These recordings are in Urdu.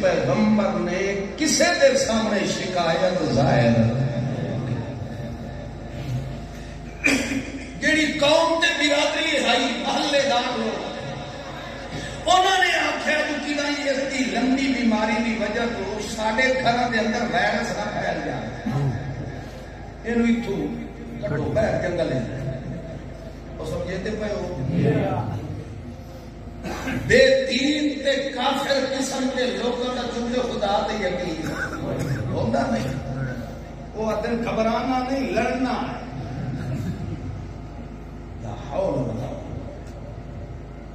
پیغمبر نے کسے دے سامنے شکایت ظاہر جیڑی قوم تے برادری ہے محلے دار لوگ انہوں نے آخیا کہ اس کی لمبی بیماری کی وجہ تو سارے گھر کے اندر وائرس نہ پھیل جائے یہ اتوں کٹو باہر جنگل وہ سمجھتے پے ہو بے دین تے کافر قسم کے لوگوں کا چونکہ خدا تے یقین ہوتا نہیں وہ ادن گھبرانا نہیں لڑنا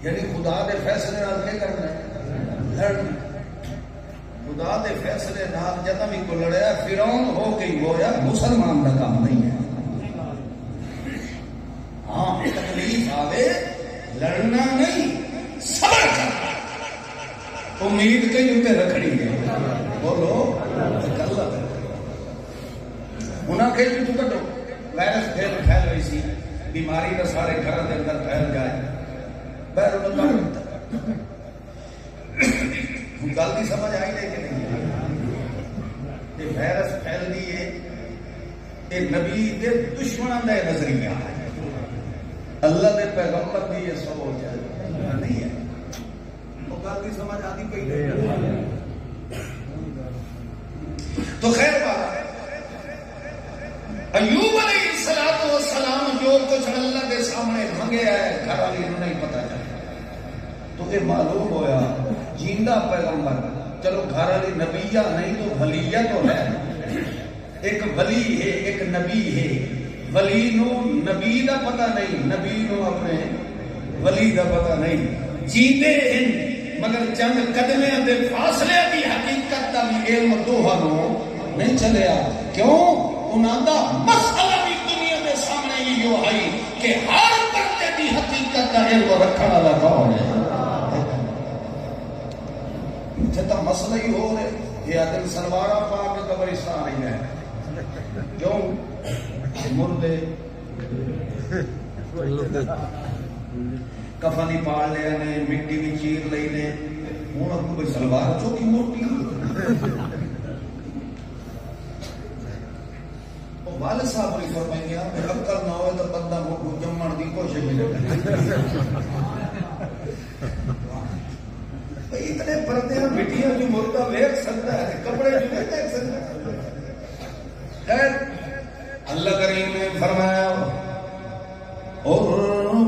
یعنی خدا دے فیصلے نال کیا کرنا ہے لڑنا خدا دے فیصلے نال جدوں بھی کو لڑیا فرعون ہو گئی ہویا مسلمان کا کام نہیں ہے ہاں تکلیف آوے لڑنا نہیں صبر کرنا امید کہیں اتنے رکھنی ہے بولو غلط ہے انہاں کہ تو کٹو وائرس پھیل رہی سی بیماری کا سارے گھر کے اندر پھیل جائے بہر گل کی سمجھ آئی نہیں کہ نہیں یہ وائرس پھیل دی ہے یہ نبی دے دشمنوں کا نظریہ ہے اللہ دے پیغمبر دی یہ سوچ ہے نہیں ہے وہ گل کی سمجھ آتی پئی تو خیر بات ایوب علیہ السلام جو کچھ اللہ کے سامنے منگے ہے گھر والی نوں نہیں پتا چلا تو یہ معلوم ہویا جیندہ پیغمبر چلو گھر والی نبیہ نہیں تو ولیہ تو ہے ایک ولی ہے ایک نبی ہے ولی نو نبی دا پتہ نہیں نبی نو اپنے ولی دا پتہ نہیں جیندے ہیں مگر چند قدمے دے فاصلے کی حقیقت دا بھی علم دوہا نو نہیں چلیا کیوں انہاں دا مسئلہ بھی دنیا دے سامنے ہی یو ہے کہ ہر بندے دی حقیقت دا علم رکھنا والا کون ہے جتا مسئلہ ہی ہو رہے یہ آدم سلوارہ پاک قبرستان ہی ہے کیوں مردے کفنی پاڑ لے نے مٹی بھی چیر لئی نے ہوں آپ کو کوئی سلوار چوکی موٹی والد صاحب نے فرمائیں گے آپ عقل نہ ہوئے تو بندہ کو جمن کی کوشش نہیں اتنے پردے ہیں مٹیاں جو مردہ دیکھ سکتا ہے کپڑے جو نہیں دیکھ سکتا خیر اللہ کریم نے فرمایا اور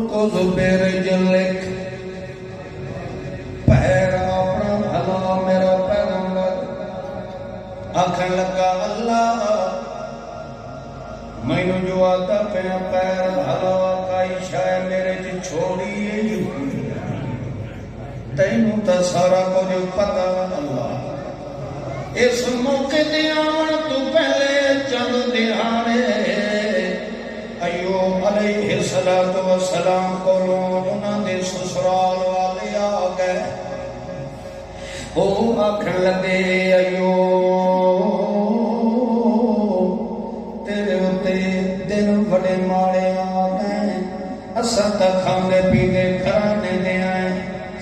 کو زبیر جلک پہرا اپنا بھلا میرا پیغمبر آنکھیں لگا اللہ میں نے جو آتا پہنا پیر بھلا کائی شاید میرے جو چھوڑی ہے تینوں تا سارا کو جو پتا اللہ اس موقع دیان تو پہلے چند دیانے ایوب علیہ السلام کو انہوں نے سسرال والے آ گئے وہ آکھن لگے ایوب تیرے ہوتے دن بڑے ماڑے آ گئے اساں تک کھانے پینے کھانے دے آئے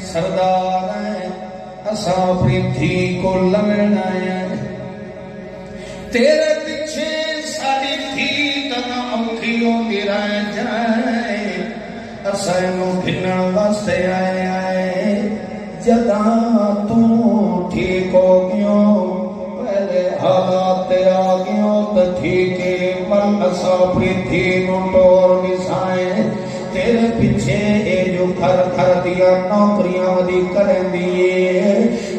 سردار ہیں اساں اپنی دھی کو لمن آئے تیرے پیچھے ساری دھی تنا اوکھیوں دی رہ جائے اساں نو گھنن واسطے آئے جداں تو ٹھیک ہو گیوں پہلے حالات آ گیوں تو ٹھیک ہے پر اساں اپنی دھی نو ٹور بسائیں تیرے پیچھے اے جو گھر گھر دیا نوکریاں ودی کریں دیئے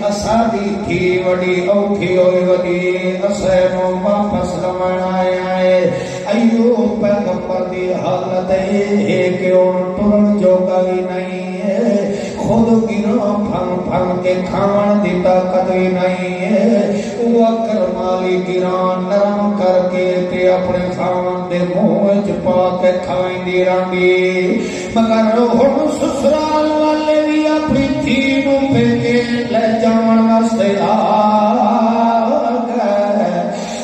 اسادی تھی وڈی اوکھی ہوئی ودی اسینوں واپس لمن آئے ایوب پیغمبر دی حالت ہے کہ ان ٹرن جو گئی نہیں ہے خود گران پھن پھن کے کھان دی طاقت ہی نہیں ہے وہ کرمالی گران نرم کر کے تے اپنے خان دے منہ چپا کے کھائیں دی رنگی مگر ہن سسرال والے بھی اپنی دھی نو پھینکے لے جان واسطے آ گئے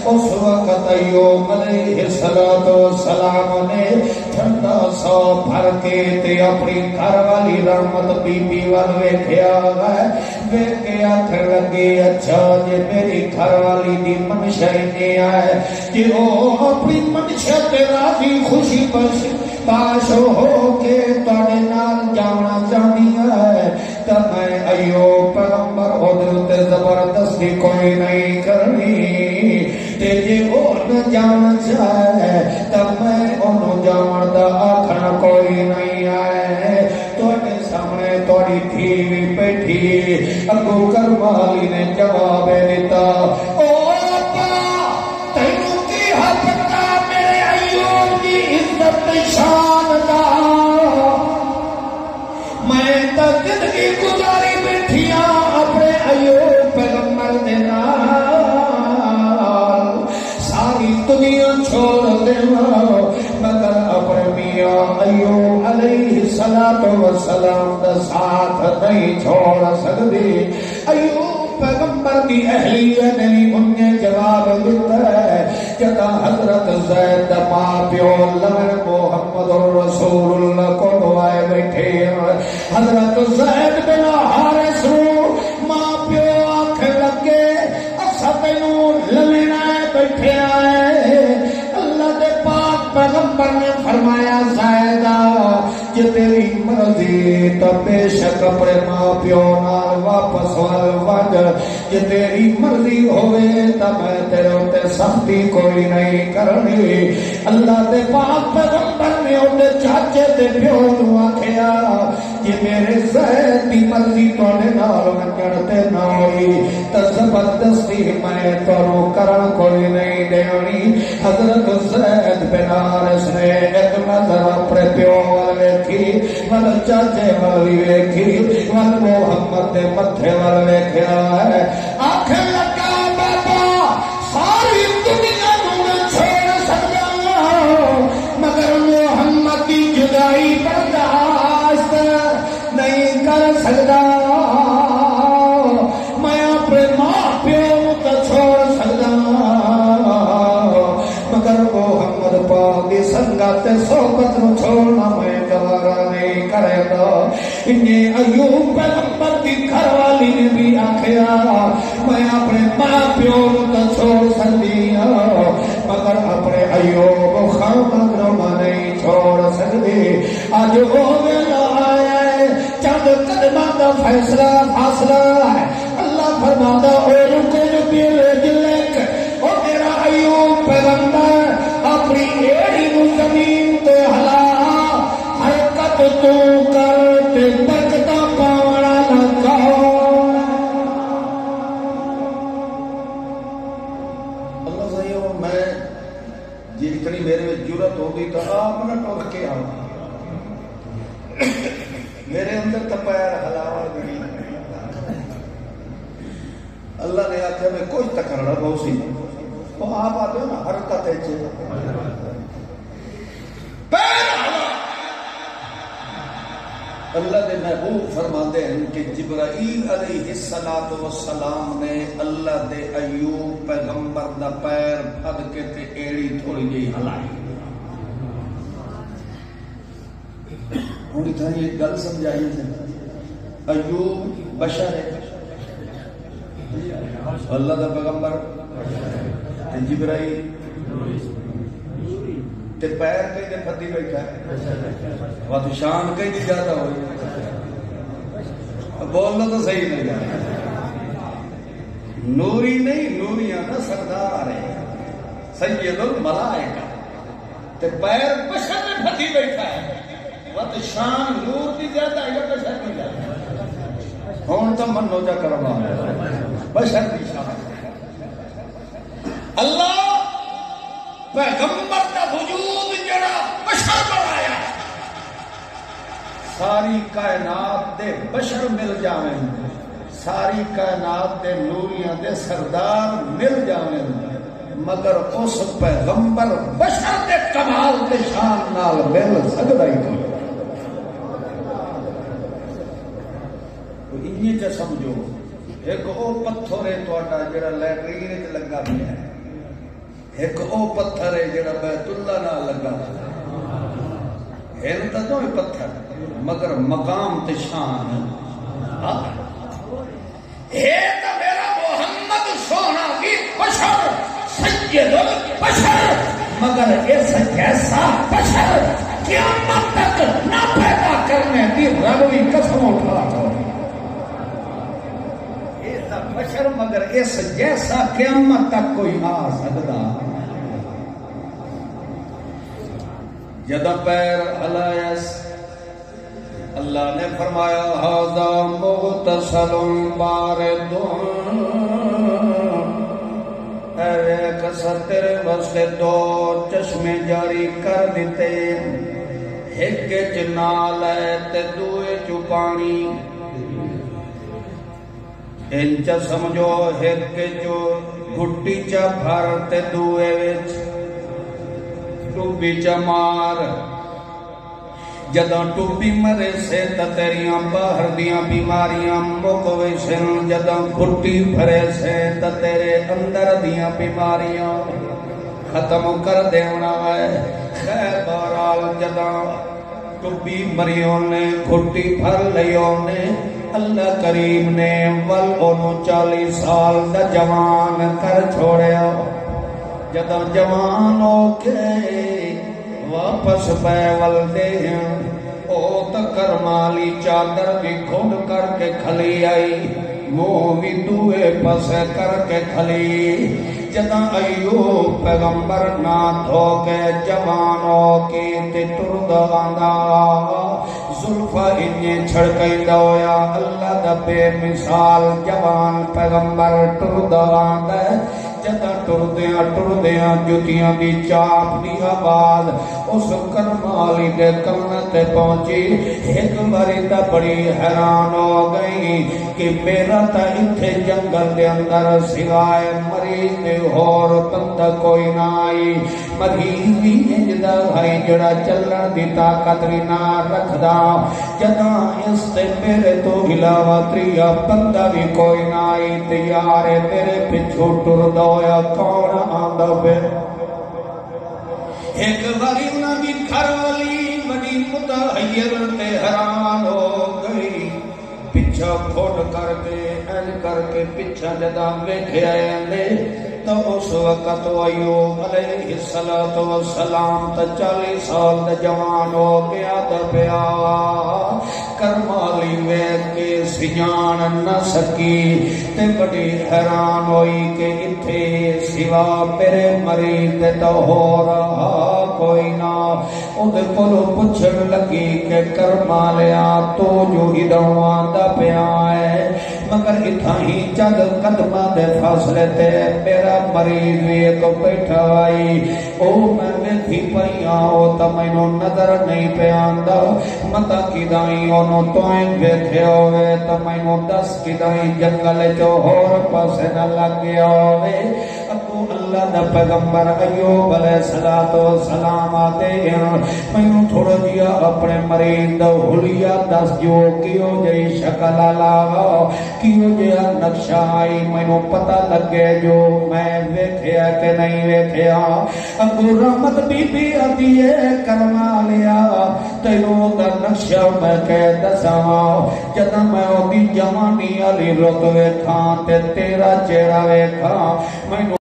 اس وقت ایوب علیہ السلام نے ٹھنڈا سو بھر کے تے اپنی گھر والی رحمت بی بی وال ویکھیا ہے ویکھ کے آکھن لگے اچھا جے میری گھر والی دی منشا نہیں آئے کہ وہ اپنی منشا تے راضی خوشی باش ہو کے تواڈے نال جانا چاہنی ہے تے میں ایوب پیغمبر اودے تے زبردستی کوئی نہیں کرنی تے جے او نہ جان چاہے تے میں اونوں جان دا آکھنا کوئی نہیں ہے تواڈے سامنے تواڈی دھی وی بیٹھی اگوں کرمالی نے جواب دیتا او شان دا میں تا زندگی گزاری بیٹھی اپنے ایوب پیغمبر دے نال ساری دنیا چھوڑ دیواں مگر اپنے میاں ایوب علیہ السلام دا ساتھ نہیں چھوڑ سکدی ایوب پیغمبر کی اہلیہ نے انہیں جواب دیتا ہے جدا حضرت زید ماں پیو لمن محمد رسول اللہ کو دعائے بیٹھے حضرت زید بن حارث ماں پیو آنکھیں لگے اصا تینوں لمنا بیٹھے آئے اللہ دے پاک پیغمبر نے فرمایا زیدہ جے تیری مرضی تو بے شک اپنے ماں پیو نال واپس وج جے تیری مرضی ہوئے تو میں تیرے تے سختی کوئی نہیں کرنی اللہ دے پاک پیغمبر نے اودے چاچے تے پیو نوں آکھیا جے میرے زید دی مرضی تواڈے نال ونجن تے نہ ہوئی تے زبردستی میں تانوں کرن کوئی نہیں دینی حضرت زید بن حارث نے ایک نظر اپنے پیو وال ویکھی ول چاچے وال ویکھی ول محمد دے متھے وال ویکھیا ہے آکھن لگا بابا ساری دنیا نوں چھوڑ سکدا مگر محمد دی جدائی برداشت نہیں کر سکدا میں اپنے ماں پیو تو چھوڑ سکدا مگر محمد پاک دی سنگت صحبت نوں چھوڑنا میں گوارا نہیں کرے گا انہیں ایوب پیغمبر کی گھر والی نے بھی آکھیا میں اپنے ماں پیو تو چھوڑ سکتی ہوں مگر اپنے ایوب خامد نو نہیں چھوڑ سکتی اج وہ ویلا آیا ہے چند قدماں دا فاصلہ ہے اللہ فرماتا او رکو جو پیلے جلک او میرا ایوب پیغمبر اپنی ایڑی نو زمین تے ہلا حرکت تو کر تے برکتاں پاونا لگا اللہ سیو میں جتنی میرے میں جرت ہوگی تو آپ نہ ٹوک کے آؤ میرے اندر تو پیر ہلاوا گئی اللہ نے آخیا میں کچھ تکرڑا بہت سی وہ آپ آتے ہو نا حرکت اللہ دے محبوب فرماتے ہیں کہ جبرائیل علیہ السلام نے اللہ دے ایوب پیغمبر دا پیر پھد کے تے ایڑی تھوڑی جی ہلائی ہوں اتنا یہ گل سمجھائی تھے ایوب بشر ہے اللہ دا پیغمبر جبرائیل تے پیر کئی دے پھدی بیٹھا ہے وقت شان کئی دی زیادہ ہوئی بولنا تو صحیح نہیں جانا نوری نہیں نوریاں دا سردار ہے سید الملائکہ تے پیر بشر میں پھدی بیٹھا ہے وقت شان نور دی زیادہ ہے بشر دی زیادہ ہون تو منو جا کروا بشر دی شان اللہ پیغمبر کا وجود جڑا بشر بنایا ساری کائنات دے بشر مل جاویں ساری کائنات دے نوریاں دے سردار مل جاویں مگر اس پیغمبر بشر دے کمال دے شان نال مل سکدا ہی نہیں انہی تے سمجھو ایک او پتھر ہے تہاڈا جڑا لیٹرین وچ لگا پیا ہے ایک او پتھر ہے جڑا بیت اللہ نال لگا ہے تے دو پتھر مگر مقام تے شان ہے تو میرا محمد سونا بھی بشر سید البشر، مگر اس جیسا بشر قیامت تک نہ پیدا کرنے کی رب بھی قسم اٹھا دو۔ بشر مگر اس جیسا قیامت تک کوئی آ سکتا۔ جدہ پیر ہلائیس اللہ نے فرمایا ھذا مغتسل بارد، اے کسا تیرے واسطے دو چشمے جاری کر دیتے، ایک چ نال ہے تے دوئے چ پانی، انچ سمجھو ایک جو گھٹی چا بھر تے دوئے وچ ٹوبی چا مار، جداں ٹوبی مرے سے تا تیریاں باہر دیاں بیماریاں مکوے سن، جداں گھٹی بھرے سے تا تیرے اندر دیاں بیماریاں ختم کر دیونا ہے۔ خیر بہرحال جداں ٹوبی مریوں نے گھٹی بھر لیوں نے، اللہ کریم نے ول انہوں 40 سال دا جوان کر چھوڑیا۔ جدہ جوان ہو کے واپس بیول دے ہیں، او تکر مالی چادر بھی کھوڑ کر کے کھلی آئی، منہ بھی دوئے پسے کر کے کھلی۔ جدہ ایوب پیغمبر نہ دھو کے جوان ہو کی تے ترد آندہ، زلفہ انہیں چھڑکیں دویا اللہ دا بے مثال جوان پیغمبر ترد آندہ۔ جدہ ٹردیاں جتیاں دی چاپ دی آواز اس کرمالی دے کمتے پہنچی، ایک باری تا بڑی حیران ہو گئی کہ میرا تا اتھے جنگل دے اندر سوائے مریض دے اور بندہ کوئی نہ آئی، مریض بھی انجدہ بھائی جڑا چلن دی طاقت بھی نہ رکھدا، جدہ اس تے میرے تو علاوہ تریا بندہ بھی کوئی نہ آئی، تیارے میرے پچھو ٹردو یا کون آندہ بے۔ ایک باری انہاں بھی گھر والی بڑی متحیر تے حیران ہو گئی، پچھا کھوڑ کر کے این کر کے پچھا جدا بیٹھے آئے تو اس وقت ایوب علیہ السلام تا 40 سال دا جوان ہو گیا دا پیا، کرمالی ویکھ کے سجان نہ سکی تے بڑی حیران ہوئی کہ اتھے سوا میرے مریض تے تو ہو رہا کوئی نہ۔ اُدھے کلو پچھن لگی کہ کرمالیا تو جو ادھوں آندہ پیا ہے، مگر اتھا ہی چند قدمہ دے فاصلے تے میرا مریض ایک بیٹھا آئی، او میں ویکھی پئیاں او تا مینوں نظر نہیں پہ آندا، متا کدائیں انہوں توئیں ویکھے ہوئے تا مینوں دس کدائیں جنگل چو ہور پاسے نہ لگ گیا ہوئے۔ ابو اللہ دا پیغمبر ایوب علیہ السلام آتے ہیں، مینوں تھوڑا جیا اپنے مریض دا حلیہ دس جو کیوں جئی شکل علاوہ کیوں جیا نقشہ آئی مینوں پتہ لگے جو میں ویکھیا کہ نہیں ویکھیا۔ ابو رحمت بی بی آتی ہے کرمالیا تینوں دا نقشہ میں کہہ دساں، جدہ میں او دی جوانی علی رت ویکھاں تے تیرا چہرہ ویکھاں، مینوں